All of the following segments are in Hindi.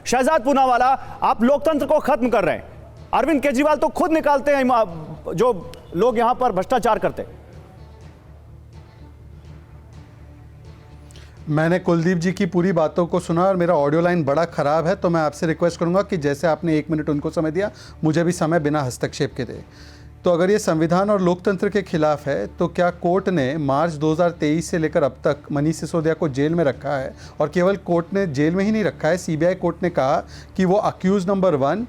शहजाद पूनावाला, आप लोकतंत्र को खत्म कर रहे हैं। अरविंद केजरीवाल तो खुद निकालते हैं जो लोग यहां पर भ्रष्टाचार करते हैं। मैंने कुलदीप जी की पूरी बातों को सुना और मेरा ऑडियो लाइन बड़ा ख़राब है, तो मैं आपसे रिक्वेस्ट करूंगा कि जैसे आपने 1 मिनट उनको समय दिया, मुझे भी समय बिना हस्तक्षेप के दे। तो अगर ये संविधान और लोकतंत्र के खिलाफ है, तो क्या कोर्ट ने मार्च 2023 से लेकर अब तक मनीष सिसोदिया को जेल में रखा है? और केवल कोर्ट ने जेल में ही नहीं रखा है, सीबीआई कोर्ट ने कहा कि वो accused number 1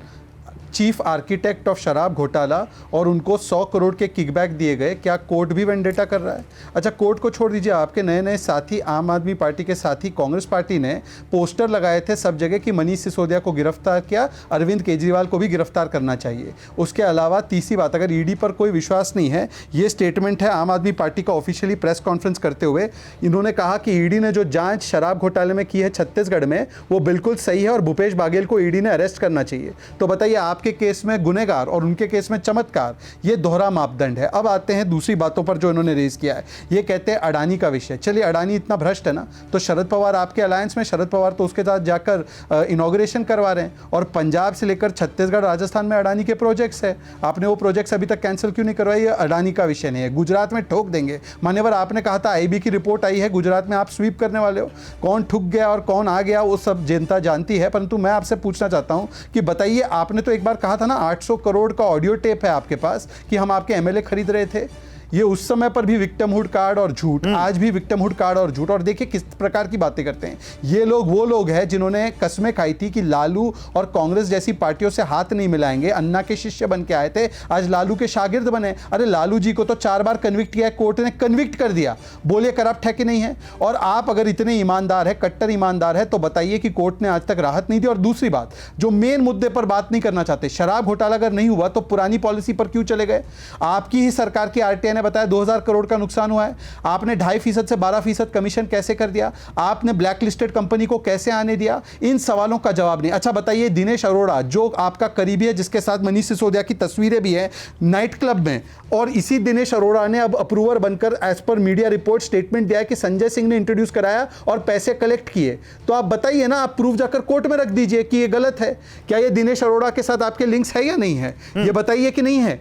chief architect of शराब घोटाला और उनको 100 करोड़ के किकबैक दिए गए। क्या कोर्ट भी वेंडेटा कर रहा है? अच्छा, कोर्ट को छोड़ दीजिए, आपके नए नए साथी आम आदमी पार्टी के साथी कांग्रेस पार्टी ने पोस्टर लगाए थे सब जगह कि मनीष सिसोदिया को गिरफ्तार किया, अरविंद केजरीवाल को भी गिरफ्तार करना चाहिए। उसके अलावा तीसरी बात, अगर ईडी पर कोई विश्वास नहीं है, ये स्टेटमेंट है आम आदमी पार्टी का ऑफिशियली प्रेस कॉन्फ्रेंस करते हुए, इन्होंने कहा कि ईडी ने जो जांच शराब घोटाले में की है छत्तीसगढ़ में, वो बिल्कुल सही है और भूपेश बाघेल को ईडी ने अरेस्ट करना चाहिए। तो बताइए, आपके केस में गुनहगार और उनके केस में चमत्कार, ये दोहरा मापदंड है। अब आते हैं दूसरी बातों पर जो इन्होंने रेज किया है। ये कहते हैं अडानी का विषय। चलिए, अडानी इतना भ्रष्ट है ना, तो शरद पवार आपके अलायंस में, शरद पवार तो उसके साथ जाकर इनॉग्रेशन करवा रहे हैं। और पंजाब से लेकर छत्तीसगढ़ राजस्थान में अडानी के प्रोजेक्ट्स है, आपने वो प्रोजेक्ट्स अभी तक कैंसिल क्यों नहीं करवाए? ये अडानी का विषय नहीं है। गुजरात में ठोक देंगे मान्यवर, आपने कहा था आईबी की रिपोर्ट आई है, गुजरात में आप स्वीप करने वाले हो। कौन ठुक गया और कौन आ गया वो सब जनता जानती है, परंतु मैं आपसे पूछना चाहता हूं कि बताइए, आपने तो एक बार कहा था ना 800 करोड़ का ऑडियो टेप है आपके पास कि हम आपके एमएलए खरीद रहे थे। ये उस समय पर भी विक्टिमहुड कार्ड और झूठ, आज भी विक्टिमहुड कार्ड और झूठ। और देखिए किस प्रकार की बातें करते हैं ये लोग। वो लोग हैं जिन्होंने कस्में खाई थी कि लालू और कांग्रेस जैसी पार्टियों से हाथ नहीं मिलाएंगे, अन्ना के शिष्य बन के आए थे, आज लालू के शागिर्द बने। अरे लालू जी को तो 4 बार कन्विक्ट किया, कोर्ट ने कन्विक्ट कर दिया। बोलिए करप्ट है कि नहीं है? और आप अगर इतने ईमानदार है, कट्टर ईमानदार है, तो बताइए कि कोर्ट ने आज तक राहत नहीं दी। और दूसरी बात, जो मेन मुद्दे पर बात नहीं करना चाहते, शराब घोटाला अगर नहीं हुआ तो पुरानी पॉलिसी पर क्यों चले गए? आपकी ही सरकार की आरटीआई ने बताया 2000 करोड़ का नुकसान हुआ है। आपने 2.5% से 12% कमीशन कैसे कर दिया? आपने ब्लैक लिस्टेड कंपनी को कैसे आने दिया? इन सवालों का जवाब नहीं। अच्छा बताइए, दिनेश अरोड़ा जो आपका करीबी है, जिसके साथ मनीष सिसोदिया की तस्वीरें भी है नाइट क्लब में, और इसी दिनेश अरोड़ा ने अब अप्रूवर बनकर as per media report statement दिया है कि संजय सिंह ने इंट्रोड्यूस कराया और पैसे कलेक्ट किए। तो आप बताइए ना, आप प्रूफ जाकर कोर्ट में रख दीजिए कि ये गलत है। क्या ये दिनेश अरोड़ा के साथ आपके लिंक्स है या नहीं है? ये बताइए कि नहीं है।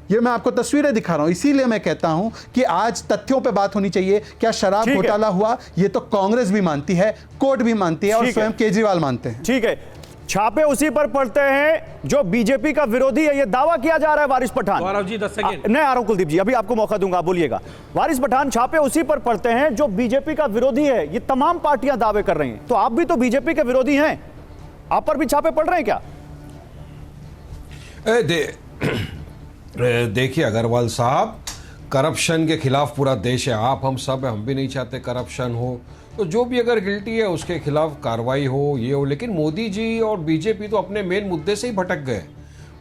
ये मैं आपको तस्वीरें दिखा रहा हूं, इसीलिए मैं कहता हूं कि आज तथ्यों पे बात होनी चाहिए। क्या शराब घोटाला हुआ? ये तो कांग्रेस भी मानती है, कोर्ट भी मानती है और स्वयं केजरीवाल मानते हैं। ठीक है, छापे उसी पर पड़ते हैं जो बीजेपी का विरोधी है, ये दावा किया जा रहा है। वारिस पठान जी 10 सेकंड मैं आ रहा हूं, कुलदीप जी अभी आपको मौका दूंगा, बोलिएगा। वारिस पठान, छापे उसी पर पड़ते हैं जो बीजेपी का विरोधी है, ये तमाम पार्टियां दावे कर रही हैं, तो आप भी तो बीजेपी के विरोधी हैं, आप पर भी छापे पड़ रहे हैं क्या? देखिए अग्रवाल साहब, करप्शन के खिलाफ पूरा देश है, आप हम सब, हम भी नहीं चाहते करप्शन हो, तो जो भी अगर गिल्टी है उसके खिलाफ कार्रवाई हो, ये हो। लेकिन मोदी जी और बीजेपी तो अपने मेन मुद्दे से ही भटक गए।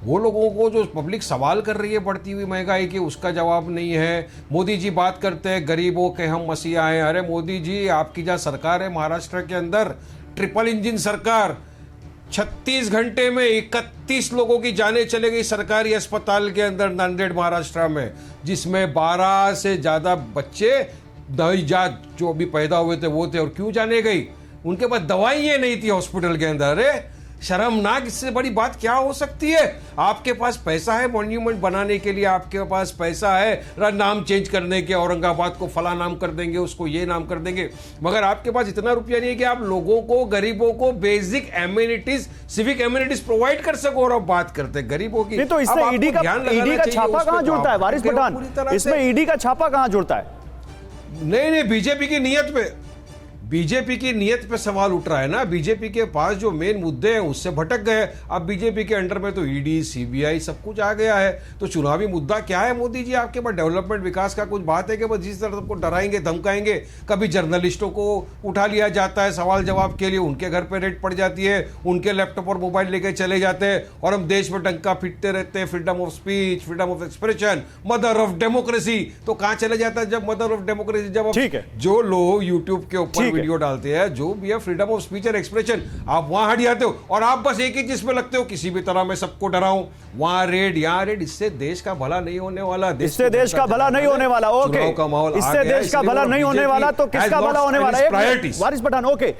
वो लोगों को जो पब्लिक सवाल कर रही है बढ़ती हुई महंगाई की, उसका जवाब नहीं है। मोदी जी बात करते हैं गरीबों के हम मसीहा हैं। अरे मोदी जी, आपकी जहाँ सरकार है महाराष्ट्र के अंदर, ट्रिपल इंजन सरकार, 36 घंटे में 31 लोगों की जानें चले गई सरकारी अस्पताल के अंदर नांदेड़ महाराष्ट्र में, जिसमें 12 से ज़्यादा बच्चे नवजात जो अभी पैदा हुए थे वो थे। और क्यों जाने गई? उनके पास दवाइयाँ नहीं थी हॉस्पिटल के अंदर। अरे शर्मनाक, इससे बड़ी बात क्या हो सकती है? आपके पास पैसा है मॉन्यूमेंट बनाने के लिए, आपके पास पैसा है नाम चेंज करने के, औरंगाबाद को फला नाम कर देंगे, उसको ये नाम कर देंगे, मगर आपके पास इतना रुपया नहीं है कि आप लोगों को, गरीबों को basic amenities, civic amenities provide कर सको। और आप बात करते हैं गरीबों की, तो इसमें ईडी का छापा कहां जुड़ता है वारिस पठान? इसमें ईडी का छापा कहां जुड़ता है? नहीं, बीजेपी की नीयत पे, बीजेपी की नीयत पे सवाल उठ रहा है ना। बीजेपी के पास जो मेन मुद्दे हैं उससे भटक गए। अब बीजेपी के अंडर में तो ईडी, सीबीआई सब कुछ आ गया है। तो चुनावी मुद्दा क्या है मोदी जी आपके पास? डेवलपमेंट, विकास का कुछ बात है कि बस जिस तरह सबको डराएंगे धमकाएंगे। कभी जर्नलिस्टों को उठा लिया जाता है सवाल जवाब के लिए, उनके घर पर रेड पड़ जाती है, उनके लैपटॉप और मोबाइल लेके चले जाते हैं, और हम देश में डंका पीटते रहते हैं, freedom of speech, freedom of expression, mother of democracy. तो कहां चले जाता है जब मदर ऑफ डेमोक्रेसी? जब जो लोग यूट्यूब के ऊपर वीडियो डालते हैं, जो भी है फ्रीडम ऑफ स्पीच और एक्सप्रेशन, आप वहां हट जाते हो और आप बस एक ही चीज में लगते हो, किसी भी तरह मैं सबको डराऊं, वहां रेड, यहां रेड। इससे देश का भला नहीं होने वाला, इससे देश का भला नहीं होने वाला। ओके, इससे देश का भला नहीं होने वाला, तो किसका भला होने वाला है? वारिस पठान, ओके।